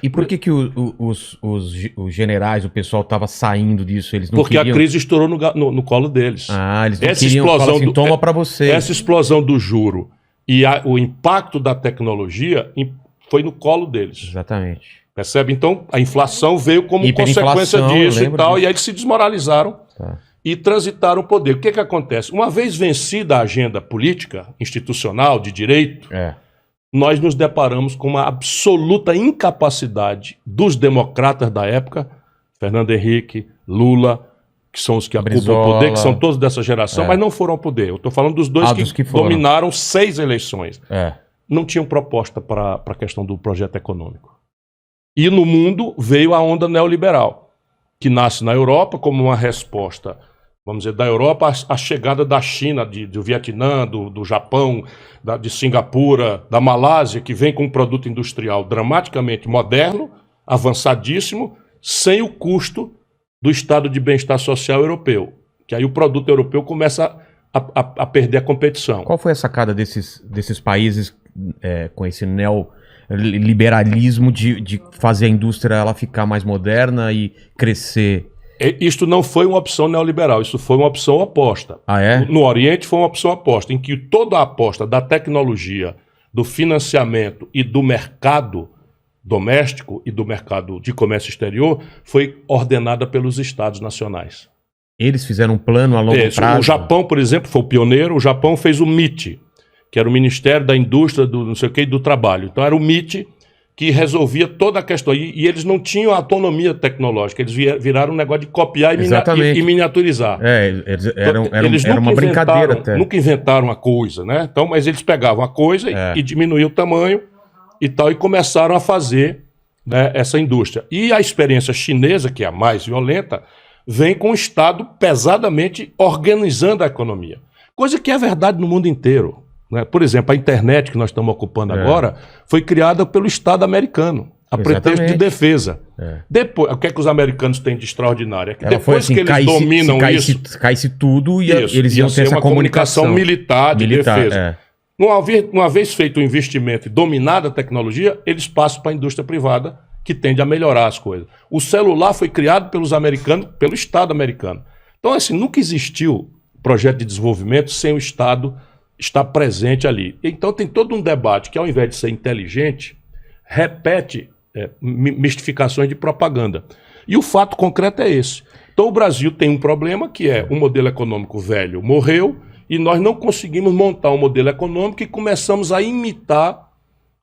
E por que os generais, o pessoal estava saindo disso? Eles não Porque queriam... a crise estourou no colo deles. Eles não Essa queriam explosão assim, toma para você. Essa explosão do juro e o impacto da tecnologia foi no colo deles. Exatamente. Percebe? Então, a inflação veio como consequência disso e tal, e aí eles se desmoralizaram e transitaram o poder. O que acontece? Uma vez vencida a agenda política, institucional, de direito, nós nos deparamos com uma absoluta incapacidade dos democratas da época, Fernando Henrique, Lula, que são os que ocupam o poder, que são todos dessa geração, mas não foram ao poder. Eu estou falando dos dois que dominaram 6 eleições. Não tinham proposta para a questão do projeto econômico. E no mundo veio a onda neoliberal, que nasce na Europa como uma resposta, vamos dizer, da Europa à chegada da China, do Vietnã, do Japão, de Singapura, da Malásia, que vem com um produto industrial dramaticamente moderno, avançadíssimo, sem o custo do estado de bem-estar social europeu. Que aí o produto europeu começa a perder a competição. Qual foi a sacada desses países com esse neoliberalismo de fazer a indústria ela ficar mais moderna e crescer? Isto não foi uma opção neoliberal, isso foi uma opção oposta. No Oriente foi uma opção oposta, em que toda a aposta da tecnologia, do financiamento e do mercado doméstico e do mercado de comércio exterior foi ordenada pelos estados nacionais. Eles fizeram um plano a longo prazo? O Japão, por exemplo, foi o pioneiro. O Japão fez o MIT, que era o Ministério da Indústria, do não sei o que, do Trabalho. Então era o MIT que resolvia toda a questão. E eles não tinham autonomia tecnológica, eles viraram um negócio de copiar e miniaturizar. Era uma brincadeira até. Nunca inventaram a coisa, né? Então, mas eles pegavam a coisa e diminuíam o tamanho e tal, e começaram a fazer, né, essa indústria. E a experiência chinesa, que é a mais violenta, vem com o Estado pesadamente organizando a economia. Coisa que é verdade no mundo inteiro. Por exemplo, a internet que nós estamos ocupando agora foi criada pelo Estado americano, a pretexto de defesa. Depois, o que é que os americanos têm de extraordinário? É que depois que eles dominam isso... Caísse tudo e eles iam ter essa comunicação militar de defesa. Uma vez feito o investimento e dominada a tecnologia, eles passam para a indústria privada, que tende a melhorar as coisas. O celular foi criado pelos americanos, pelo Estado americano. Então, assim, nunca existiu projeto de desenvolvimento sem o Estado está presente ali. Então tem todo um debate que, ao invés de ser inteligente, repete mistificações de propaganda. E o fato concreto é esse. Então o Brasil tem um problema que é o modelo econômico velho morreu e nós não conseguimos montar um modelo econômico e começamos a imitar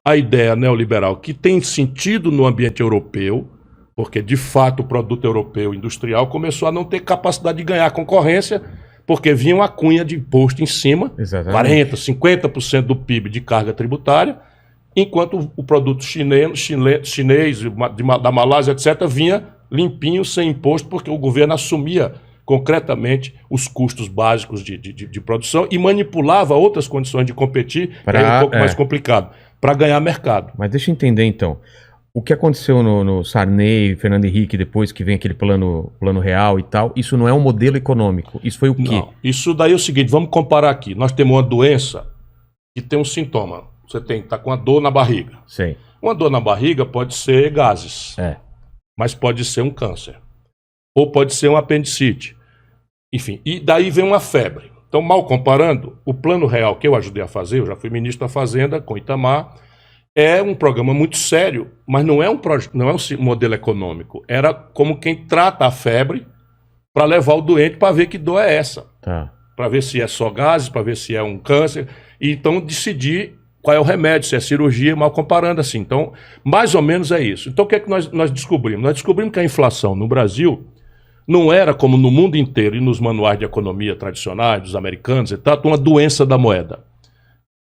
a ideia neoliberal que tem sentido no ambiente europeu, porque de fato o produto europeu industrial começou a não ter capacidade de ganhar concorrência, porque vinha uma cunha de imposto em cima, 40%, 50% do PIB de carga tributária, enquanto o produto chinês da Malásia, etc., vinha limpinho, sem imposto, porque o governo assumia concretamente os custos básicos de produção e manipulava outras condições de competir, que era um pouco mais complicado, para ganhar mercado. Mas deixa eu entender, então. O que aconteceu no Sarney, Fernando Henrique, depois que vem aquele plano real e tal, isso não é um modelo econômico. Isso foi o quê? Não, isso daí é o seguinte, vamos comparar aqui. Nós temos uma doença que tem um sintoma. Você está com uma dor na barriga. Sim. Uma dor na barriga pode ser gases, mas pode ser um câncer. Ou pode ser um apendicite. Enfim, e daí vem uma febre. Então, mal comparando, o plano real que eu ajudei a fazer, eu já fui ministro da Fazenda com Itamar, é um programa muito sério, mas não é um modelo econômico. Era como quem trata a febre para levar o doente para ver que dor é essa. Para ver se é só gases, para ver se é um câncer. E então decidir qual é o remédio, se é cirurgia, mal comparando assim. Então, mais ou menos é isso. Então, o que é que nós descobrimos? Nós descobrimos que a inflação no Brasil não era, como no mundo inteiro e nos manuais de economia tradicionais, dos americanos e tal, uma doença da moeda.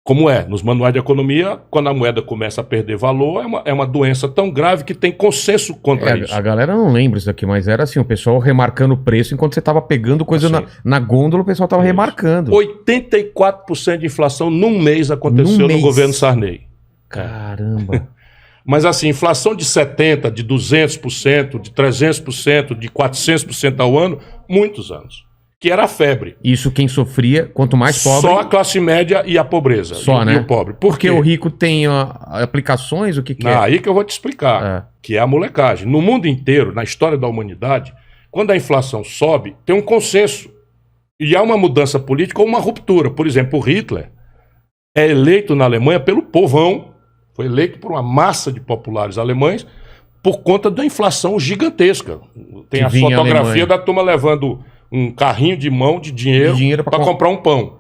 Como nos manuais de economia, quando a moeda começa a perder valor, é uma doença tão grave que tem consenso contra isso. A galera não lembra isso daqui, mas era assim, o pessoal remarcando o preço, enquanto você estava pegando coisa na gôndola, o pessoal estava remarcando. 84% de inflação num mês aconteceu no governo Sarney. Caramba! Mas assim, inflação de 70%, de 200%, de 300%, de 400% ao ano, muitos anos. que era a febre. Isso quem sofria, quanto mais pobre... Só a classe média e a pobreza. Só, né? E o pobre. Porque o rico tem aplicações, o que é? Aí que eu vou te explicar, que é a molecagem. No mundo inteiro, na história da humanidade, quando a inflação sobe, tem um consenso. E há uma mudança política ou uma ruptura. Por exemplo, o Hitler é eleito na Alemanha pelo povão, foi eleito por uma massa de populares alemães, por conta da inflação gigantesca. Tem a fotografia da turma levando um carrinho de mão de dinheiro para comprar um pão.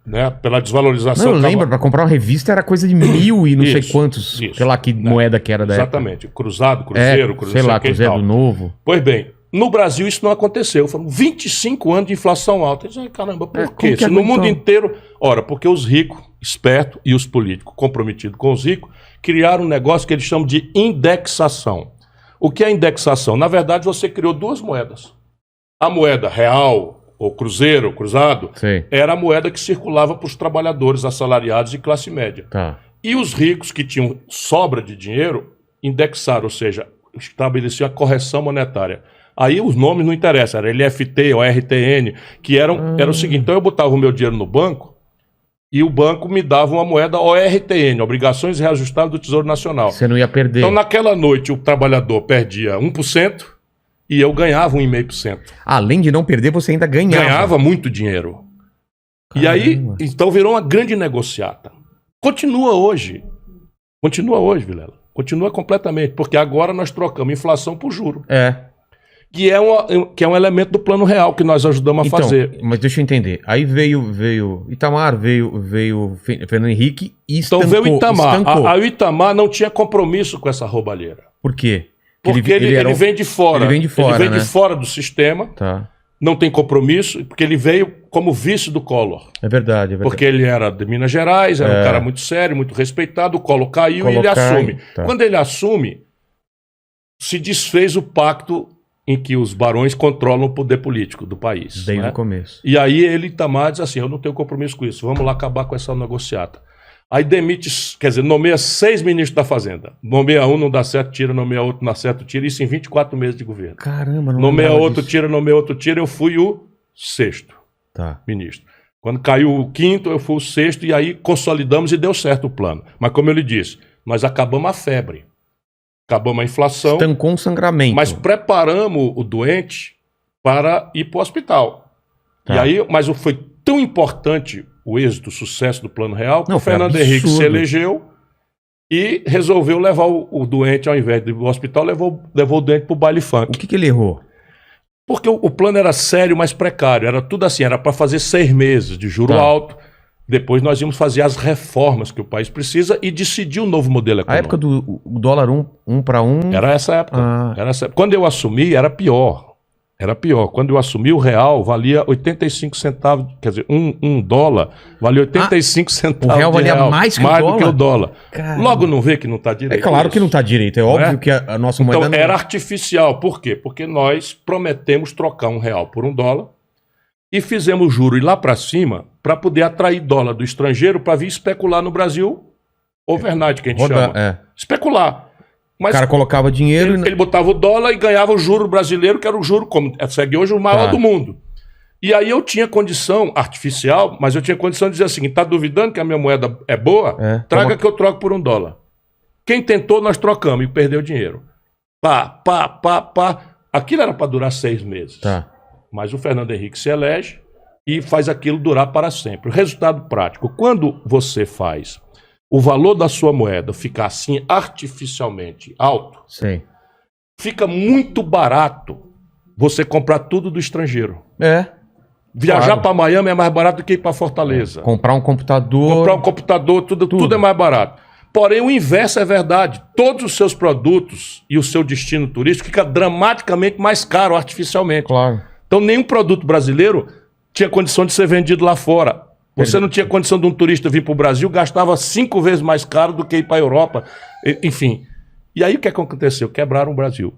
Né? Pela desvalorização. Não, eu lembro, para comprar uma revista era coisa de 1000 e não sei quantos, sei lá que moeda que era da época. Exatamente, cruzado, cruzeiro, sei lá, cruzeiro novo. Pois bem, no Brasil isso não aconteceu. Foram 25 anos de inflação alta. Eu disse, caramba, por quê? Se no mundo inteiro... Ora, porque os ricos, espertos, e os políticos comprometidos com os ricos, criaram um negócio que eles chamam de indexação. O que é indexação? Na verdade, você criou duas moedas. A moeda real, ou cruzeiro, cruzado, era a moeda que circulava para os trabalhadores assalariados e classe média. E os ricos que tinham sobra de dinheiro, indexaram, ou seja, estabeleciam a correção monetária. Aí os nomes não interessam, era LFT ou RTN, que era o seguinte, então eu botava o meu dinheiro no banco e o banco me dava uma moeda ORTN, Obrigações Reajustáveis do Tesouro Nacional. Você não ia perder. Então naquela noite o trabalhador perdia 1% e eu ganhava 1,5%. Além de não perder, você ainda ganhava. Ganhava muito dinheiro. Caramba. E aí, então virou uma grande negociata. Continua hoje, Vilela. Continua completamente, porque agora nós trocamos inflação por juro. Que é um elemento do Plano Real que nós ajudamos a fazer. Mas deixa eu entender. Aí veio Itamar, veio Fernando Henrique e estancou. Então veio o Itamar. O Itamar não tinha compromisso com essa roubalheira. Por quê? Porque ele vem de fora. Ele vem de fora do sistema. Não tem compromisso, porque ele veio como vice do Collor. É verdade. Porque ele era de Minas Gerais, era um cara muito sério, muito respeitado. O Collor caiu e ele assume. Quando ele assume, se desfez o pacto em que os barões controlam o poder político do país. Desde o começo. E aí ele, Itamar, diz assim, eu não tenho compromisso com isso, vamos lá acabar com essa negociata. Aí demite, quer dizer, nomeia 6 ministros da Fazenda. Nomeia um, não dá certo, tira, nomeia outro, não dá certo, tira. Isso em 24 meses de governo. Caramba, não nomeia outro, tira, nomeia outro, tira. Eu fui o 6º ministro. Quando caiu o 5º, eu fui o 6º, e aí consolidamos e deu certo o plano. Mas como eu lhe disse, nós acabamos a febre. Acabamos a inflação. Estancou um sangramento. Mas preparamos o doente para ir para o hospital. E aí, mas foi tão importante o êxito, o sucesso do Plano Real, que o Fernando Henrique se elegeu e resolveu levar o doente, ao invés de ir para o hospital, levou o doente para o baile funk. O que ele errou? Porque o plano era sério, mas precário. Era tudo assim, era para fazer 6 meses de juro alto. Depois nós íamos fazer as reformas que o país precisa e decidir um novo modelo econômico. A época do dólar 1 para 1? Era essa época. Quando eu assumi, era pior. Quando eu assumi, o real valia 85 centavos. Quer dizer, um dólar valia 85 centavos. O real valia mais que o dólar? Mais do que o dólar. Caramba. Logo não vê que não está direito. É claro que não está direito. É óbvio que a nossa moeda não era artificial. Por quê? Porque nós prometemos trocar um real por um dólar e fizemos juro ir lá para cima para poder atrair dólar do estrangeiro para vir especular no Brasil overnight, que a gente chama. Especular. Mas o cara colocava dinheiro... Ele botava o dólar e ganhava o juro brasileiro, que era o juro, como segue hoje, o maior do mundo. E aí eu tinha condição artificial, mas eu tinha condição de dizer assim, tá duvidando que a minha moeda é boa? Traga que eu troco por um dólar. Quem tentou, nós trocamos e perdeu dinheiro. Pá. Aquilo era para durar 6 meses. Mas o Fernando Henrique se elege e faz aquilo durar para sempre. O resultado prático, quando você faz o valor da sua moeda ficar assim artificialmente alto, fica muito barato você comprar tudo do estrangeiro. Viajar para Miami é mais barato do que ir para Fortaleza. Comprar um computador, tudo é mais barato. Porém, o inverso é verdade. Todos os seus produtos e o seu destino turístico fica dramaticamente mais caro artificialmente. Então, nenhum produto brasileiro tinha condição de ser vendido lá fora. Você não tinha condição de um turista vir para o Brasil, gastava 5 vezes mais caro do que ir para a Europa. Enfim. E aí o que aconteceu? Quebraram o Brasil.